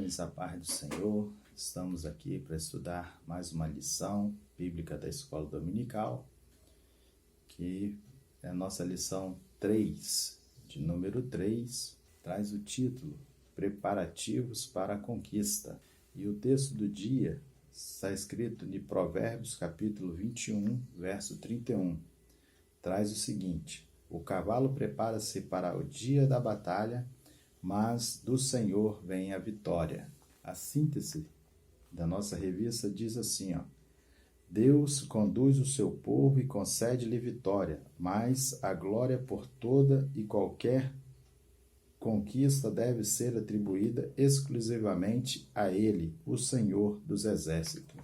irmãos, a paz do Senhor. Estamos aqui para estudar mais uma lição bíblica da Escola Dominical, que é a nossa lição 3, de número 3, traz o título Preparativos para a Conquista. E o texto do dia está escrito em Provérbios capítulo 21, verso 31. Traz o seguinte: o cavalo prepara-se para o dia da batalha, mas do Senhor vem a vitória. A síntese da nossa revista diz assim, Deus conduz o seu povo e concede-lhe vitória, mas a glória por toda e qualquer conquista deve ser atribuída exclusivamente a Ele, o Senhor dos Exércitos.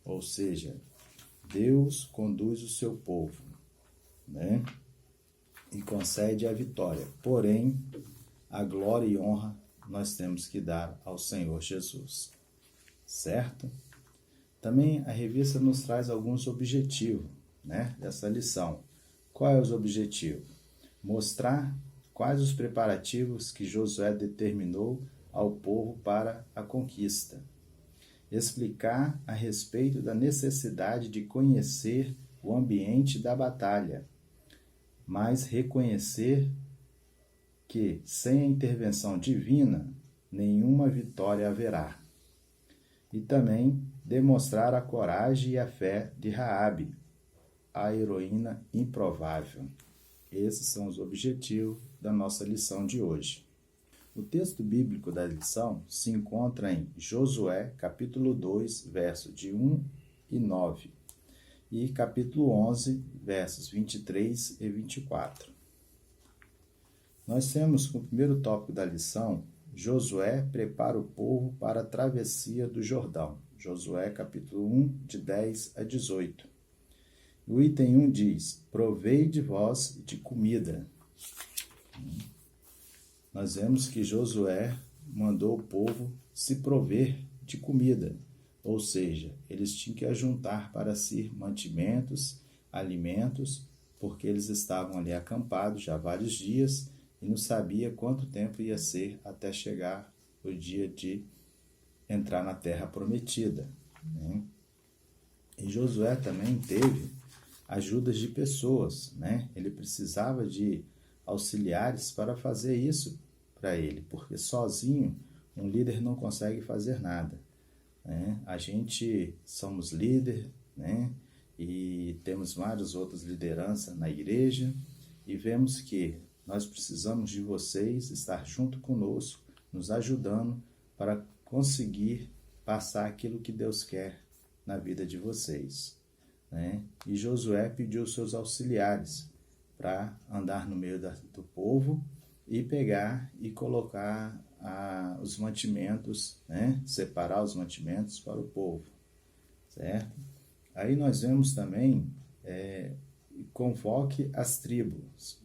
Ou seja, Deus conduz o seu povo, e concede a vitória. Porém, a glória e honra nós temos que dar ao Senhor Jesus. Certo? Também a revista nos traz alguns objetivos, dessa lição. Qual é os objetivos? Mostrar quais os preparativos que Josué determinou ao povo para a conquista. Explicar a respeito da necessidade de conhecer o ambiente da batalha, mas reconhecer que, sem a intervenção divina, nenhuma vitória haverá. E também demonstrar a coragem e a fé de Raabe, a heroína improvável. Esses são os objetivos da nossa lição de hoje. O texto bíblico da lição se encontra em Josué, capítulo 2, versos de 1 e 9, e capítulo 11, versos 23 e 24. Nós temos como primeiro tópico da lição, Josué prepara o povo para a travessia do Jordão. Josué capítulo 1, de 10 a 18. O item 1 diz, provei de vós de comida. Nós vemos que Josué mandou o povo se prover de comida, ou seja, eles tinham que ajuntar para si mantimentos, alimentos, porque eles estavam ali acampados já há vários dias, e não sabia quanto tempo ia ser até chegar o dia de entrar na terra prometida. E Josué também teve ajudas de pessoas, Ele precisava de auxiliares para fazer isso para ele, porque sozinho um líder não consegue fazer nada. A gente somos líder, e temos várias outras lideranças na igreja, e vemos que nós precisamos de vocês estar junto conosco, nos ajudando para conseguir passar aquilo que Deus quer na vida de vocês. E Josué pediu seus auxiliares para andar no meio do povo e pegar e colocar os mantimentos, separar os mantimentos para o povo. Certo? Aí nós vemos também, convoque as tribos,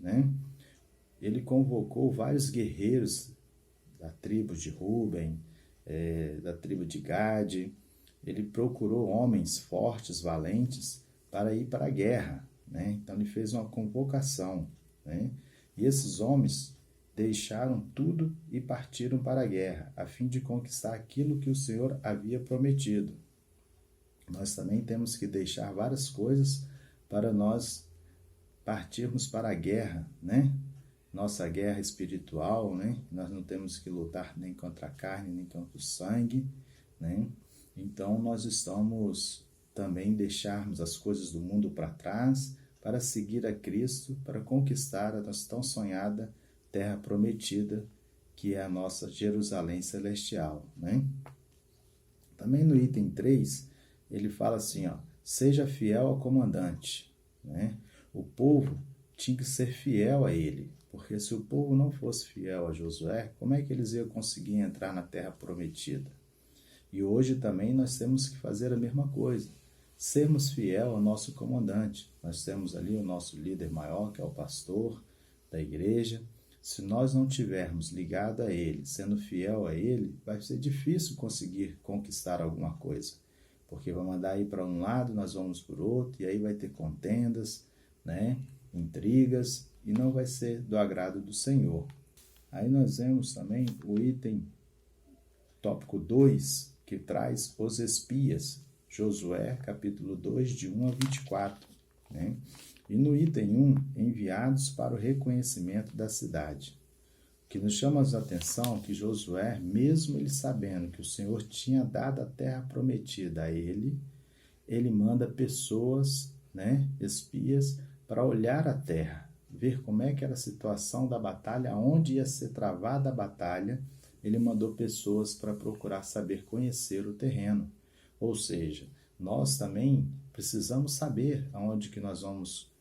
Ele convocou vários guerreiros da tribo de Ruben, da tribo de Gade. Ele procurou homens fortes, valentes, para ir para a guerra. Então, ele fez uma convocação. E esses homens deixaram tudo e partiram para a guerra, a fim de conquistar aquilo que o Senhor havia prometido. Nós também temos que deixar várias coisas para nós partirmos para a guerra, Nossa guerra espiritual, Nós não temos que lutar nem contra a carne, nem contra o sangue, Então, nós estamos também deixarmos as coisas do mundo para trás, para seguir a Cristo, para conquistar a nossa tão sonhada terra prometida, que é a nossa Jerusalém celestial, Também no item 3, ele fala assim, seja fiel ao comandante, O povo tinha que ser fiel a ele, porque se o povo não fosse fiel a Josué, como é que eles iam conseguir entrar na terra prometida? E hoje também nós temos que fazer a mesma coisa, sermos fiel ao nosso comandante. Nós temos ali o nosso líder maior, que é o pastor da igreja. Se nós não tivermos ligado a ele, sendo fiel a ele, vai ser difícil conseguir conquistar alguma coisa, porque vai mandar ir para um lado, nós vamos para o outro, e aí vai ter contendas, intrigas, e não vai ser do agrado do Senhor. Aí nós vemos também o item tópico 2, que traz os espias, Josué, capítulo 2, de 1 a 24. Né? E no item 1, enviados para o reconhecimento da cidade. O que nos chama a atenção é que Josué, mesmo ele sabendo que o Senhor tinha dado a terra prometida a ele manda pessoas, né, espias, para olhar a terra, ver como é que era a situação da batalha, onde ia ser travada a batalha. Ele mandou pessoas para procurar saber, conhecer o terreno. Ou seja, nós também precisamos saber aonde que nós vamos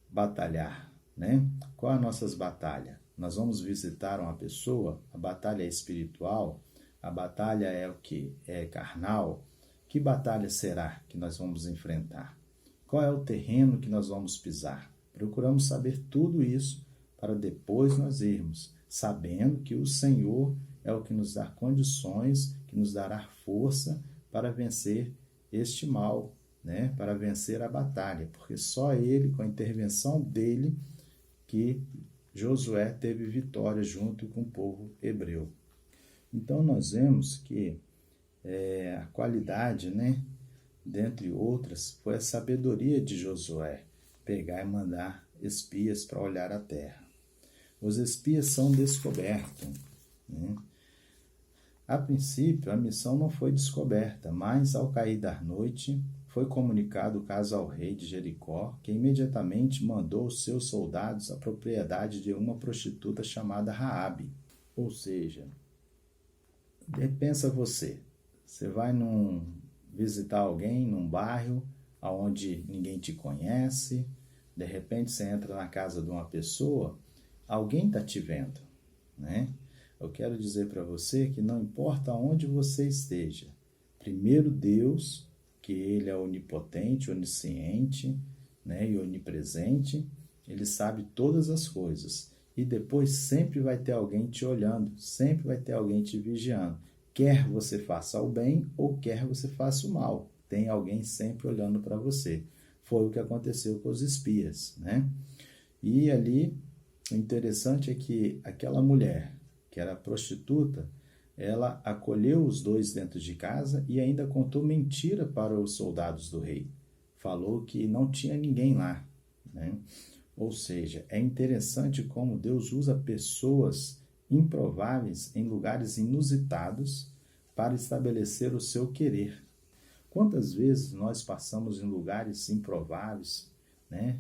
batalhar, né? Qual é a nossa batalha? Nós vamos visitar uma pessoa, a batalha é espiritual, a batalha é o que? É carnal. Que batalha será que nós vamos enfrentar? Qual é o terreno que nós vamos pisar? Procuramos saber tudo isso para depois nós irmos, sabendo que o Senhor é o que nos dá condições, que nos dará força para vencer este mal, né? Para vencer a batalha, porque só Ele, com a intervenção dele, que Josué teve vitória junto com o povo hebreu. Então nós vemos que a qualidade, né, dentre outras, foi a sabedoria de Josué, pegar e mandar espias para olhar a terra. Os espias são descobertos. Né? A princípio, a missão não foi descoberta, mas ao cair da noite, foi comunicado o caso ao rei de Jericó, que imediatamente mandou os seus soldados à propriedade de uma prostituta chamada Raabe. Ou seja, pensa você vai visitar alguém num bairro onde ninguém te conhece, de repente você entra na casa de uma pessoa, alguém está te vendo, né? Eu quero dizer para você que não importa onde você esteja, primeiro Deus, que Ele é onipotente, onisciente, né, e onipresente, Ele sabe todas as coisas. E depois sempre vai ter alguém te olhando, sempre vai ter alguém te vigiando. Quer você faça o bem ou quer você faça o mal. Tem alguém sempre olhando para você. Foi o que aconteceu com os espias, né? E ali, o interessante é que aquela mulher, que era prostituta, ela acolheu os dois dentro de casa e ainda contou mentira para os soldados do rei. Falou que não tinha ninguém lá, né? Ou seja, é interessante como Deus usa pessoas improváveis em lugares inusitados para estabelecer o seu querer. Quantas vezes nós passamos em lugares improváveis, né?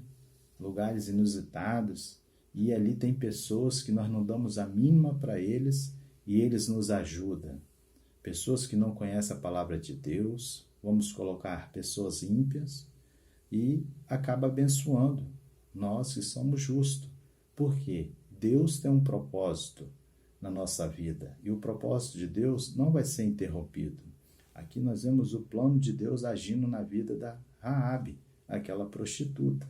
Lugares inusitados, e ali tem pessoas que nós não damos a mínima para eles e eles nos ajudam. Pessoas que não conhecem a palavra de Deus, vamos colocar pessoas ímpias, e acaba abençoando nós que somos justos. Por quê? Deus tem um propósito na nossa vida e o propósito de Deus não vai ser interrompido. Aqui nós vemos o plano de Deus agindo na vida da Raabe, aquela prostituta.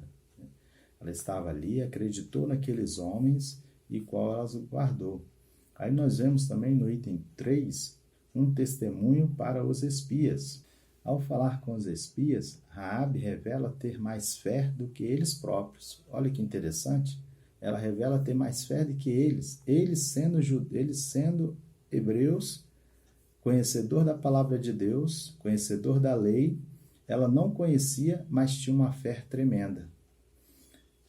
Ela estava ali, acreditou naqueles homens e qual ela guardou. Aí nós vemos também no item 3 um testemunho para os espias. Ao falar com os espias, Raabe revela ter mais fé do que eles próprios. Olha que interessante. Ela revela ter mais fé do que eles. Eles sendo hebreus, conhecedor da palavra de Deus, conhecedor da lei, ela não conhecia, mas tinha uma fé tremenda.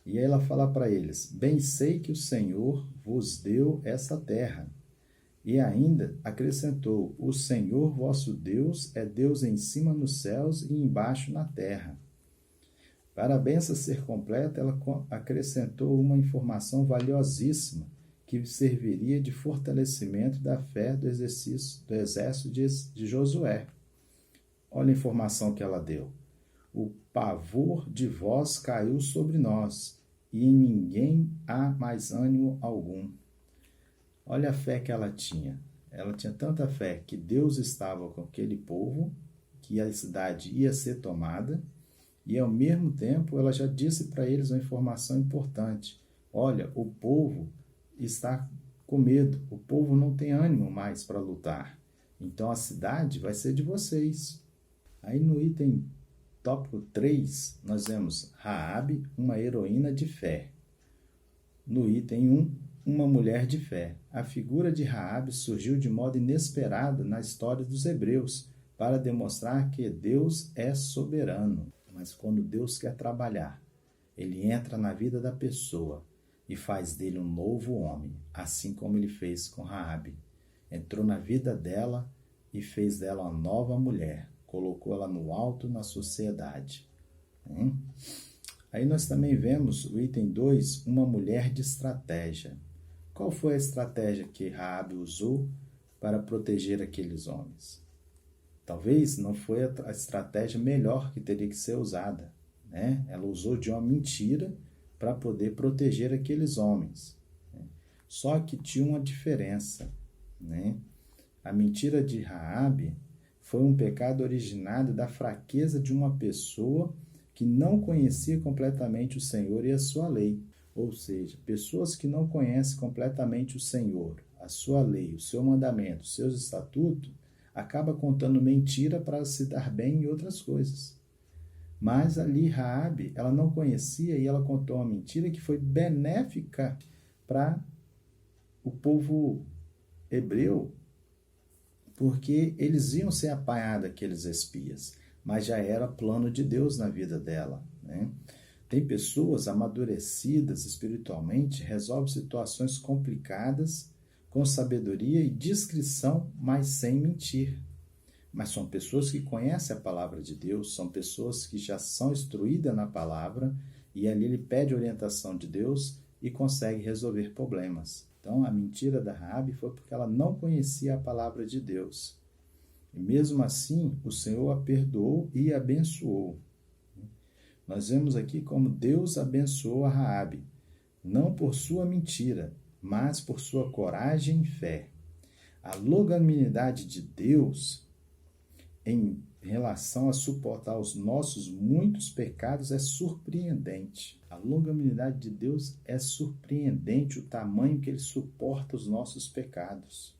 E aí ela fala para eles: bem sei que o Senhor vos deu essa terra. E ainda acrescentou: o Senhor vosso Deus é Deus em cima nos céus e embaixo na terra. Para a bênção ser completa, ela acrescentou uma informação valiosíssima que serviria de fortalecimento da fé do exército de Josué. Olha a informação que ela deu. O pavor de vós caiu sobre nós, e em ninguém há mais ânimo algum. Olha a fé que ela tinha. Ela tinha tanta fé que Deus estava com aquele povo, que a cidade ia ser tomada, e ao mesmo tempo ela já disse para eles uma informação importante. Olha, o povo está com medo, o povo não tem ânimo mais para lutar. Então a cidade vai ser de vocês. Aí no item tópico 3, nós vemos Raabe, uma heroína de fé. No item 1, uma mulher de fé. A figura de Raabe surgiu de modo inesperado na história dos hebreus, para demonstrar que Deus é soberano. Mas quando Deus quer trabalhar, ele entra na vida da pessoa e faz dele um novo homem, assim como ele fez com Raabe. Entrou na vida dela e fez dela uma nova mulher, colocou ela no alto na sociedade. Aí nós também vemos o item 2, uma mulher de estratégia. Qual foi a estratégia que Raabe usou para proteger aqueles homens? Talvez não foi a estratégia melhor que teria que ser usada, né? Ela usou de uma mentira para poder proteger aqueles homens, né? Só que tinha uma diferença, né? A mentira de Raabe foi um pecado originado da fraqueza de uma pessoa que não conhecia completamente o Senhor e a sua lei. Ou seja, pessoas que não conhecem completamente o Senhor, a sua lei, o seu mandamento, os seus estatutos, acaba contando mentira para se dar bem em outras coisas. Mas ali Raabe, ela não conhecia e ela contou uma mentira que foi benéfica para o povo hebreu, porque eles iam ser apanhados, aqueles espias, mas já era plano de Deus na vida dela, né? Tem pessoas amadurecidas espiritualmente, resolvem situações complicadas com sabedoria e discrição, mas sem mentir. Mas são pessoas que conhecem a palavra de Deus, são pessoas que já são instruídas na palavra, e ali ele pede orientação de Deus e consegue resolver problemas. Então, a mentira da Raabe foi porque ela não conhecia a palavra de Deus. E mesmo assim, o Senhor a perdoou e a abençoou. Nós vemos aqui como Deus abençoou a Raabe, não por sua mentira, mas por sua coragem e fé. A longanimidade de Deus em relação a suportar os nossos muitos pecados é surpreendente. A longanimidade de Deus é surpreendente, o tamanho que ele suporta os nossos pecados.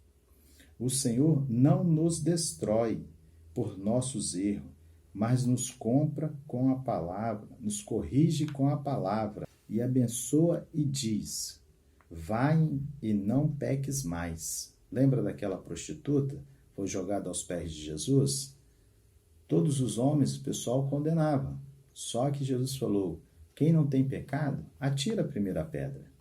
O Senhor não nos destrói por nossos erros, mas nos compra com a palavra, nos corrige com a palavra e abençoa e diz: vai e não peques mais. Lembra daquela prostituta? Foi jogada aos pés de Jesus? Todos os homens, o pessoal condenava. Só que Jesus falou: quem não tem pecado, atira a primeira pedra.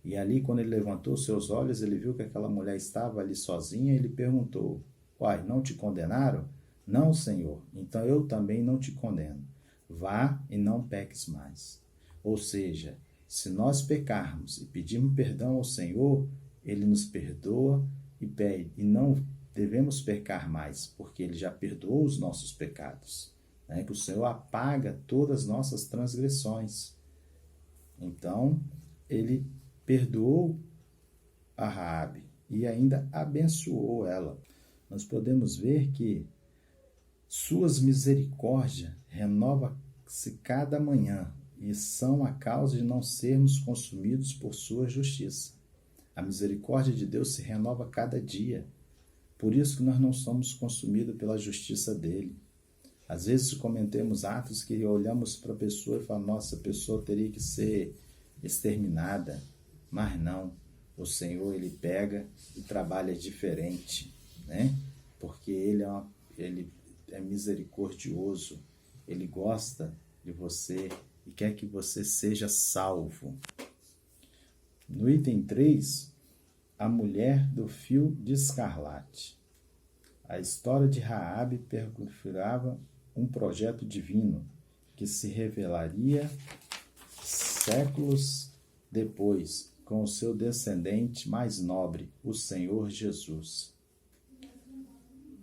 E ali, quando ele levantou seus olhos, ele viu que aquela mulher estava ali sozinha e ele perguntou: uai, não te condenaram? Não, Senhor, então eu também não te condeno. Vá e não peques mais. Ou seja, se nós pecarmos e pedirmos perdão ao Senhor, ele nos perdoa e pede, e não devemos pecar mais, porque ele já perdoou os nossos pecados, né? Que o Senhor apaga todas as nossas transgressões. Então, ele perdoou a Raabe e ainda abençoou ela. Nós podemos ver que suas misericórdias renovam-se cada manhã e são a causa de não sermos consumidos por sua justiça. A misericórdia de Deus se renova cada dia. Por isso que nós não somos consumidos pela justiça dele. Às vezes cometemos atos que olhamos para a pessoa e falamos: nossa, a pessoa teria que ser exterminada. Mas não, o Senhor ele pega e trabalha diferente, né? Porque ele é misericordioso, ele gosta de você e quer que você seja salvo. No item 3, a mulher do fio de escarlate. A história de Raabe perfigurava um projeto divino que se revelaria séculos depois com o seu descendente mais nobre, o Senhor Jesus.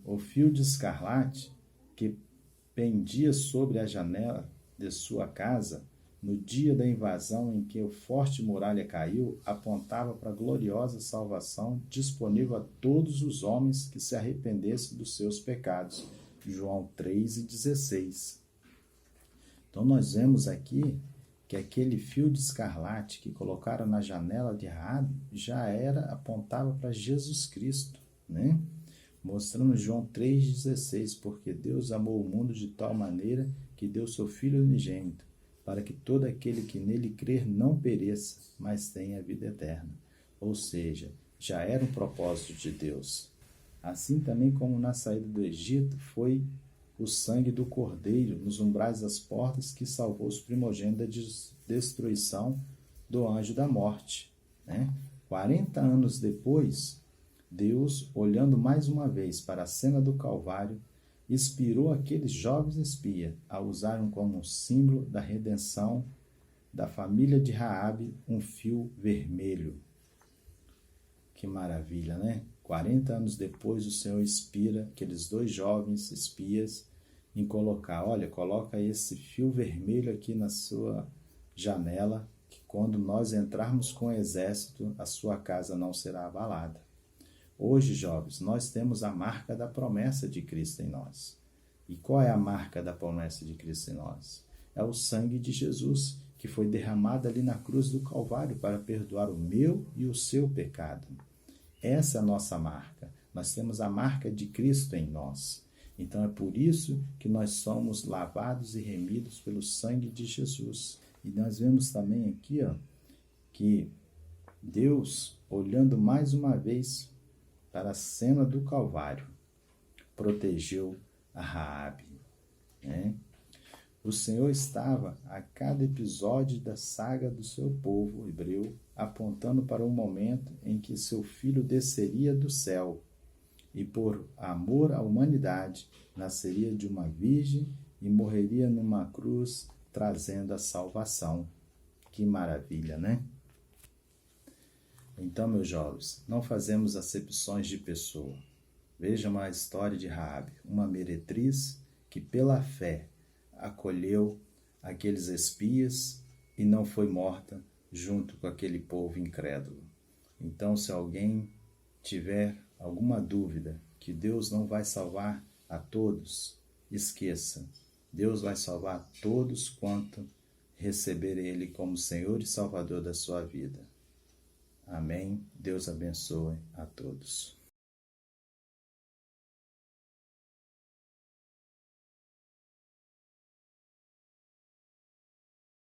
O fio de escarlate que pendia sobre a janela de sua casa no dia da invasão em que o forte muralha caiu, apontava para a gloriosa salvação disponível a todos os homens que se arrependessem dos seus pecados. João 3,16. Então nós vemos aqui que aquele fio de escarlate que colocaram na janela de Raabe apontava para Jesus Cristo, né? Mostrando João 3,16, porque Deus amou o mundo de tal maneira que deu seu Filho unigênito, para que todo aquele que nele crer não pereça, mas tenha a vida eterna. ou seja, já era um propósito de Deus. Assim também como na saída do Egito foi o sangue do cordeiro nos umbrais das portas que salvou os primogênitos da destruição do anjo da morte. 40 anos depois, Deus, olhando mais uma vez para a cena do Calvário, inspirou aqueles jovens espias a usarem como símbolo da redenção da família de Raabe um fio vermelho. Que maravilha, né? 40 anos depois, o Senhor inspira aqueles 2 jovens espias em colocar, olha, coloca esse fio vermelho aqui na sua janela, que quando nós entrarmos com o exército, a sua casa não será abalada. Hoje, jovens, nós temos a marca da promessa de Cristo em nós. E qual é a marca da promessa de Cristo em nós? É o sangue de Jesus, que foi derramado ali na cruz do Calvário para perdoar o meu e o seu pecado. Essa é a nossa marca. Nós temos a marca de Cristo em nós. Então é por isso que nós somos lavados e remidos pelo sangue de Jesus. E nós vemos também aqui, que Deus, olhando mais uma vez para a cena do Calvário, protegeu a Raabe. O Senhor estava a cada episódio da saga do seu povo hebreu, apontando para um momento em que seu filho desceria do céu e, por amor à humanidade, nasceria de uma virgem e morreria numa cruz, trazendo a salvação. Que maravilha, né? Então, meus jovens, não fazemos acepções de pessoa. Vejam a história de Raabe, uma meretriz que, pela fé, acolheu aqueles espias e não foi morta junto com aquele povo incrédulo. Então, se alguém tiver alguma dúvida que Deus não vai salvar a todos, esqueça. Deus vai salvar todos quanto receber Ele como Senhor e Salvador da sua vida. Amém. Deus abençoe a todos.